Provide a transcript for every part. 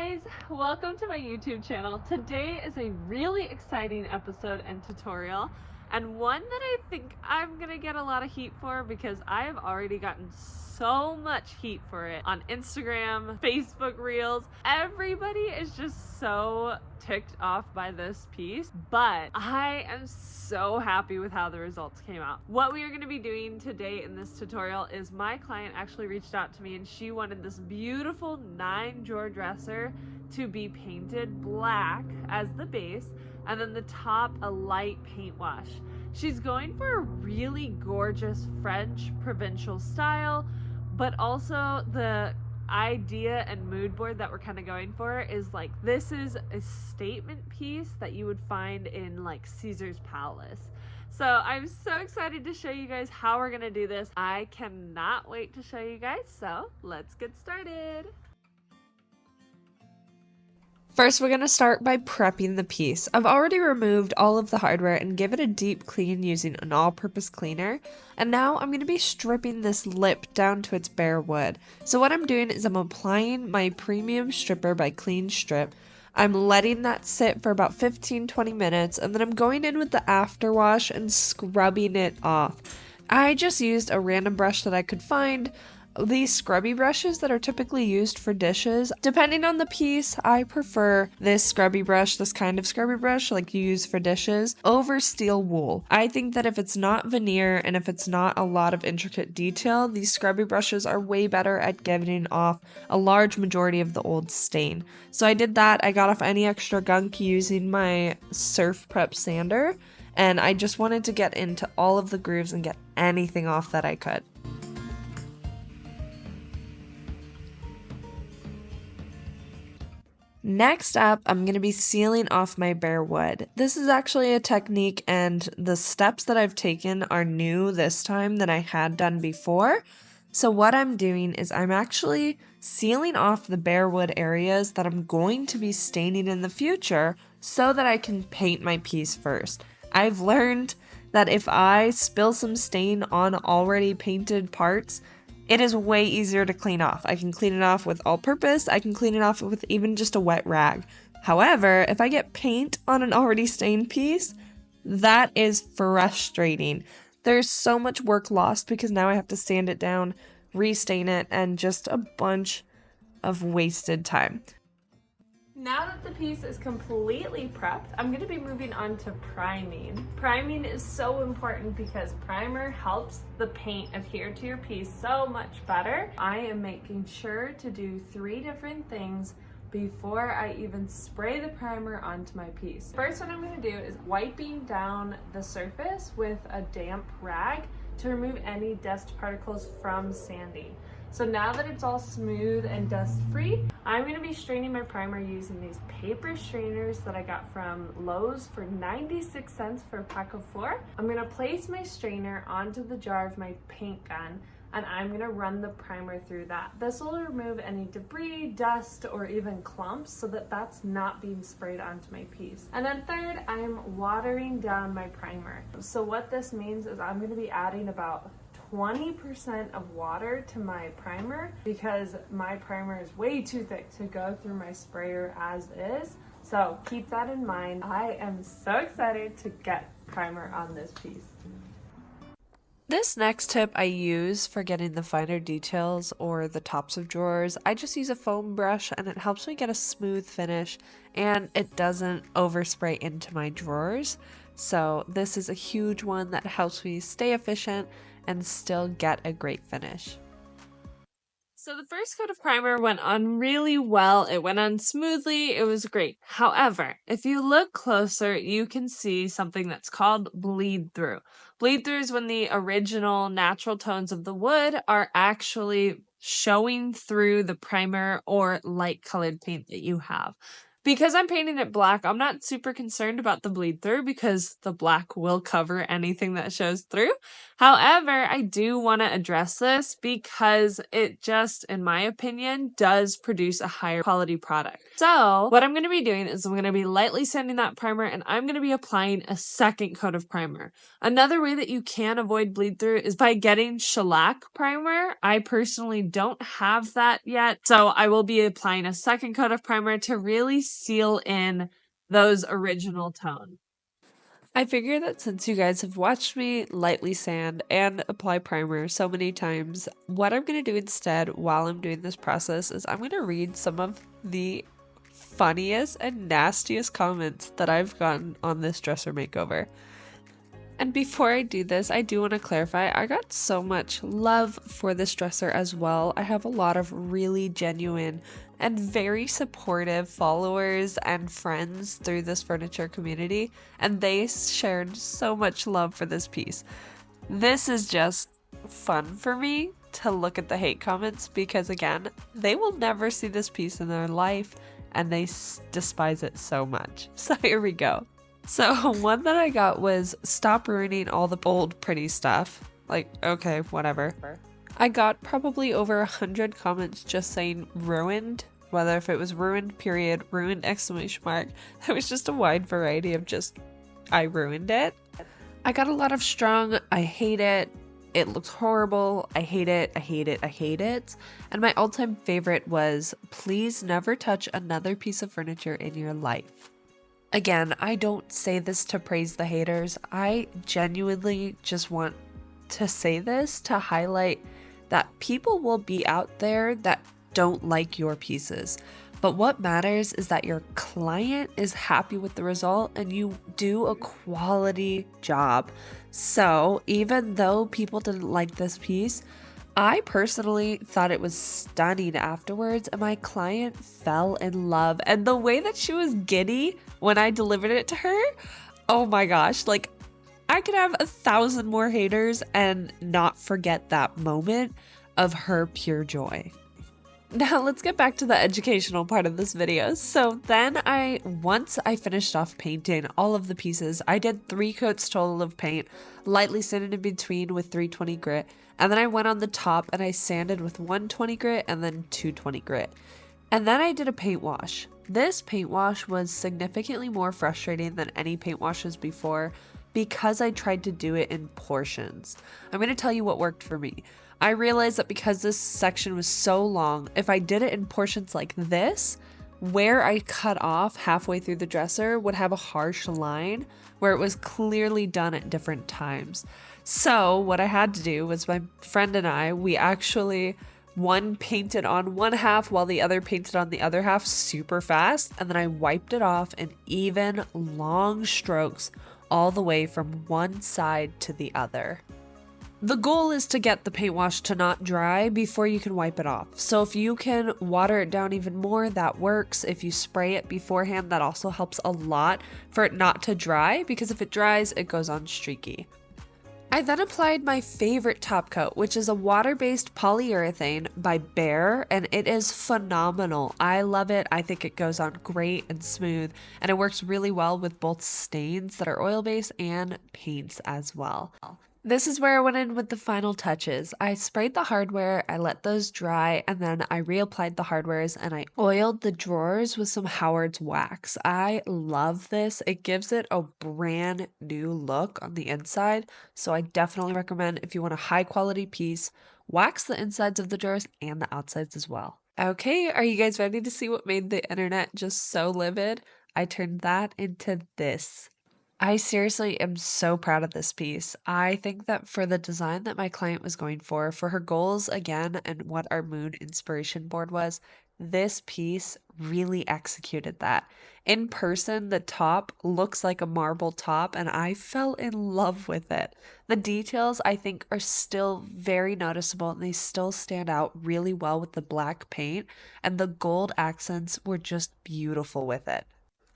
guys, welcome to my YouTube channel. Today is a really exciting episode and tutorial, and one that I think I'm gonna get a lot of heat for because I have already gotten so much heat for it on Instagram, Facebook Reels. Everybody is just so ticked off by this piece, but I am so happy with how the results came out. What we are going to be doing today in this tutorial is my client actually reached out to me and she wanted this beautiful 9-drawer dresser to be painted black as the base and then the top a light paint wash. She's going for a really gorgeous French provincial style, but also the idea and mood board that we're kind of going for is like, this is a statement piece that you would find in like Caesar's Palace. So I'm so excited to show you guys how we're gonna do this. I cannot wait to show you guys, so let's get started. First, we're going to start by prepping the piece. I've already removed all of the hardware and give it a deep clean using an all-purpose cleaner. And now I'm going to be stripping this lip down to its bare wood. So what I'm doing is I'm applying my premium stripper by Clean Strip. I'm letting that sit for about 15-20 minutes and then I'm going in with the afterwash and scrubbing it off. I just used a random brush that I could find. These scrubby brushes that are typically used for dishes. Depending on the piece, I prefer this scrubby brush, this kind of scrubby brush like you use for dishes, over steel wool. I think that if it's not veneer and if it's not a lot of intricate detail, these scrubby brushes are way better at getting off a large majority of the old stain. So I did that. I got off any extra gunk using my Surf Prep sander, and I just wanted to get into all of the grooves and get anything off that I could. Next up, I'm going to be sealing off my bare wood. This is actually a technique and the steps that I've taken are new this time than I had done before. So what I'm doing is I'm actually sealing off the bare wood areas that I'm going to be staining in the future so that I can paint my piece first. I've learned that if I spill some stain on already painted parts, it is way easier to clean off. I can clean it off with all-purpose. I can clean it off with even just a wet rag. However, if I get paint on an already stained piece, that is frustrating. There's so much work lost because now I have to sand it down, restain it, and just a bunch of wasted time. Now that the piece is completely prepped, I'm going to be moving on to priming. Priming is so important because primer helps the paint adhere to your piece so much better. I am making sure to do 3 different things before I even spray the primer onto my piece. First, what I'm going to do is wiping down the surface with a damp rag to remove any dust particles from sanding. So now that it's all smooth and dust free, I'm going to be straining my primer using these paper strainers that I got from Lowe's for 96 cents for a pack of 4. I'm going to place my strainer onto the jar of my paint gun and I'm going to run the primer through that. This will remove any debris, dust, or even clumps so that that's not being sprayed onto my piece. And then third, I'm watering down my primer. So what this means is I'm going to be adding about 20% of water to my primer because my primer is way too thick to go through my sprayer as is. So keep that in mind. I am so excited to get primer on this piece. This next tip I use for getting the finer details or the tops of drawers. I just use a foam brush and it helps me get a smooth finish and it doesn't overspray into my drawers. So this is a huge one that helps me stay efficient and still get a great finish. So the first coat of primer went on really well. It went on smoothly. It was great. However, if you look closer, you can see something that's called bleed through. Bleed through is when the original natural tones of the wood are actually showing through the primer or light colored paint that you have. Because I'm painting it black, I'm not super concerned about the bleed through because the black will cover anything that shows through. However, I do want to address this because it just, in my opinion, does produce a higher quality product. So what I'm going to be doing is I'm going to be lightly sanding that primer and I'm going to be applying a second coat of primer. Another way that you can avoid bleed through is by getting shellac primer. I personally don't have that yet, so I will be applying a second coat of primer to really seal in those original tones. I figure that since you guys have watched me lightly sand and apply primer so many times, what I'm going to do instead while I'm doing this process is I'm going to read some of the funniest and nastiest comments that I've gotten on this dresser makeover. And before I do this, I do want to clarify, I got so much love for this dresser as well. I have a lot of really genuine and very supportive followers and friends through this furniture community, and they shared so much love for this piece. This is just fun for me to look at the hate comments because, again, they will never see this piece in their life and they despise it so much. So here we go. So one that I got was stop ruining all the old pretty stuff. Like, okay, whatever. I got probably over 100 comments just saying ruined, whether if it was ruined period, ruined exclamation mark. There was just a wide variety of just, I ruined it. I got a lot of strong, I hate it, it looks horrible, I hate it, I hate it, I hate it. And my all-time favorite was, please never touch another piece of furniture in your life. Again, I don't say this to praise the haters. I genuinely just want to say this to highlight that people will be out there that don't like your pieces. But what matters is that your client is happy with the result and you do a quality job. So even though people didn't like this piece, I personally thought it was stunning afterwards, and my client fell in love. And the way that she was giddy when I delivered it to her, oh my gosh, like I could have 1,000 more haters and not forget that moment of her pure joy. Now let's get back to the educational part of this video. So then once I finished off painting all of the pieces, I did 3 coats total of paint, lightly sanded in between with 320 grit, and then I went on the top and I sanded with 120 grit and then 220 grit. And then I did a paint wash. This paint wash was significantly more frustrating than any paint washes before because I tried to do it in portions. I'm going to tell you what worked for me. I realized that because this section was so long, if I did it in portions like this, where I cut off halfway through the dresser would have a harsh line where it was clearly done at different times. So what I had to do was my friend and I, we actually one painted on one half while the other painted on the other half super fast, and then I wiped it off in even long strokes all the way from one side to the other. The goal is to get the paint wash to not dry before you can wipe it off. So if you can water it down even more, that works. If you spray it beforehand, that also helps a lot for it not to dry, because if it dries, it goes on streaky. I then applied my favorite top coat, which is a water-based polyurethane by Behr, and it is phenomenal. I love it. I think it goes on great and smooth, and it works really well with both stains that are oil-based and paints as well. This is where I went in with the final touches. I sprayed the hardware, I let those dry, and then I reapplied the hardwares and I oiled the drawers with some Howard's wax. I love this. It gives it a brand new look on the inside, so I definitely recommend if you want a high quality piece, wax the insides of the drawers and the outsides as well. Okay, are you guys ready to see what made the internet just so livid? I turned that into this. I seriously am so proud of this piece. I think that for the design that my client was going for her goals again, and what our mood inspiration board was, this piece really executed that. In person, the top looks like a marble top, and I fell in love with it. The details, I think, are still very noticeable, and they still stand out really well with the black paint, and the gold accents were just beautiful with it.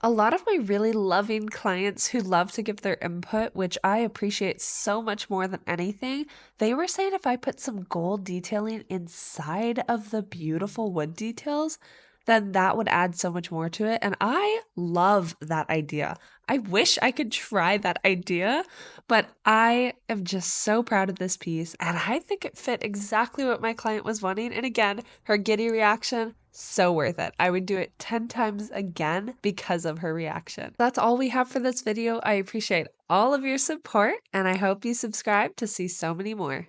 A lot of my really loving clients who love to give their input, which I appreciate so much more than anything, they were saying if I put some gold detailing inside of the beautiful wood details, then that would add so much more to it. And I love that idea. I wish I could try that idea, but I am just so proud of this piece and I think it fit exactly what my client was wanting. And again, her giddy reaction, so worth it. I would do it 10 times again because of her reaction. That's all we have for this video. I appreciate all of your support and I hope you subscribe to see so many more.